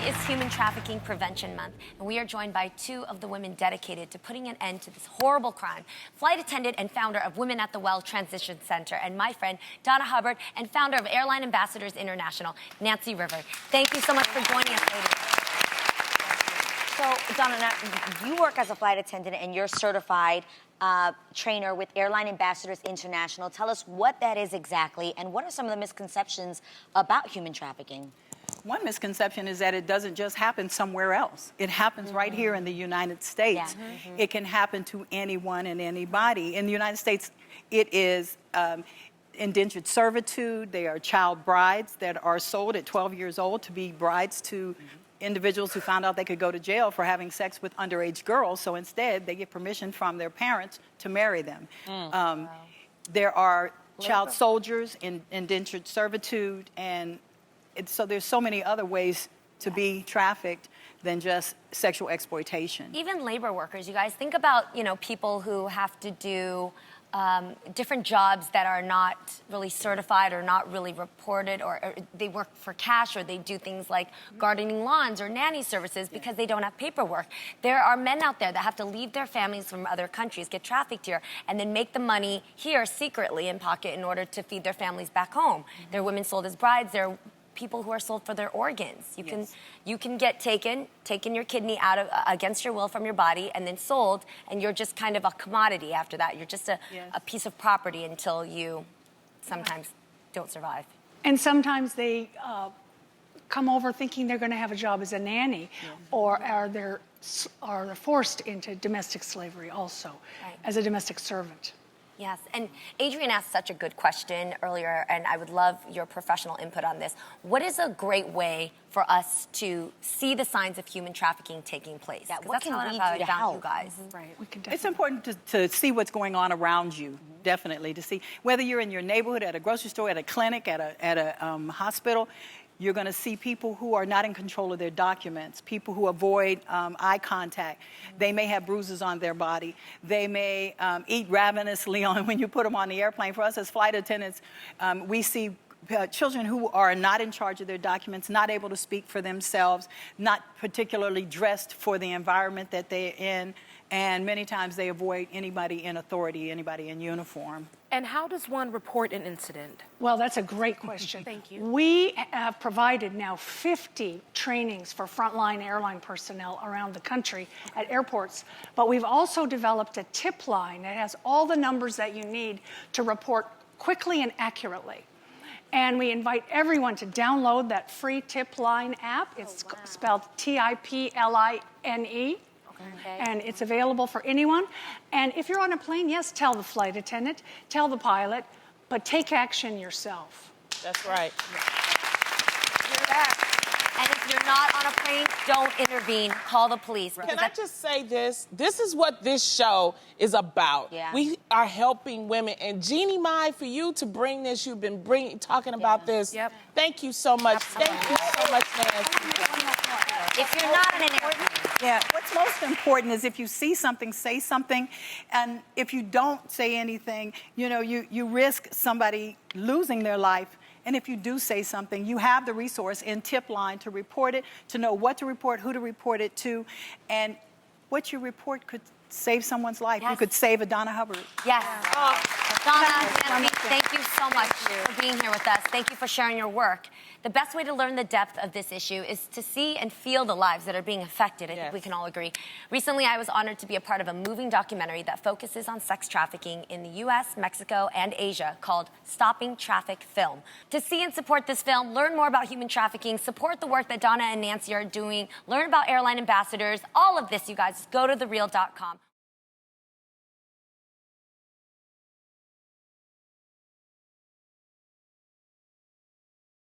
is Human Trafficking Prevention Month, and we are joined by two of the women dedicated to putting an end to this horrible crime. Flight attendant and founder of Women at the Well Transition Center, and my friend Donna Hubbard, and founder of Airline Ambassadors International, Nancy River. Thank you so much for joining us, ladies. So, Donna, now, you work as a flight attendant and you're certified trainer with Airline Ambassadors International. Tell us what that is exactly, and what are some of the misconceptions about human trafficking? One misconception is that it doesn't just happen somewhere else. It happens right here in the United States. Yeah. It can happen to anyone and anybody. In the United States, it is indentured servitude. They are child brides that are sold at 12 years old to be brides to individuals who found out they could go to jail for having sex with underage girls. So instead, they get permission from their parents to marry them. There are child soldiers in indentured servitude, and so there's so many other ways to be trafficked than just sexual exploitation. Even labor workers, you guys, think about, people who have to do different jobs that are not really certified or not really reported, or they work for cash, or they do things like gardening lawns or nanny services because they don't have paperwork. There are men out there that have to leave their families from other countries, get trafficked here, and then make the money here secretly in pocket in order to feed their families back home. There are women sold as brides. There are people who are sold for their organs. You can get taken your kidney out of against your will from your body, and then sold, and you're just kind of a commodity after that. You're just a piece of property until you sometimes don't survive. And sometimes they come over thinking they're going to have a job as a nanny, or they're forced into domestic slavery also, as a domestic servant. Yes, and Adrian asked such a good question earlier, and I would love your professional input on this. What is a great way for us to see the signs of human trafficking taking place? Yeah, what can lead you to help? You guys. Right. It's important to see what's going on around you, definitely, to see whether you're in your neighborhood, at a grocery store, at a clinic, at a hospital. You're going to see people who are not in control of their documents, people who avoid eye contact. They may have bruises on their body. They may eat ravenously when you put them on the airplane. For us as flight attendants, we see children who are not in charge of their documents, not able to speak for themselves, not particularly dressed for the environment that they're in, and many times they avoid anybody in authority, anybody in uniform. And how does one report an incident? Well, that's a great question. Thank you. We have provided now 50 trainings for frontline airline personnel around the country at airports, but we've also developed a tip line that has all the numbers that you need to report quickly and accurately. And we invite everyone to download that free tip line app. It's spelled TIPLINE. And it's available for anyone. And if you're on a plane, yes, tell the flight attendant, tell the pilot, but take action yourself. That's right. And if you're not on a plane, don't intervene. Call the police. Can I just say this? This is what this show is about. Yeah. We are helping women. And Jeannie Mai, for you to bring this, you've been talking about this. Yep. Thank you so much. Thank you so much, Nancy. If you're not on an airplane. Yeah, what's most important is if you see something, say something. And if you don't say anything, you risk somebody losing their life. And if you do say something, you have the resource in Tip Line to report it, to know what to report, who to report it to. And what you report could save someone's life. Yes. You could save a Donna Hubbard. Yes. Donna, Nancy, thank you so much for being here with us. Thank you for sharing your work. The best way to learn the depth of this issue is to see and feel the lives that are being affected. I think we can all agree. Recently, I was honored to be a part of a moving documentary that focuses on sex trafficking in the U.S., Mexico, and Asia called Stopping Traffic Film. To see and support this film, learn more about human trafficking, support the work that Donna and Nancy are doing, learn about airline ambassadors, all of this, you guys, go to thereal.com.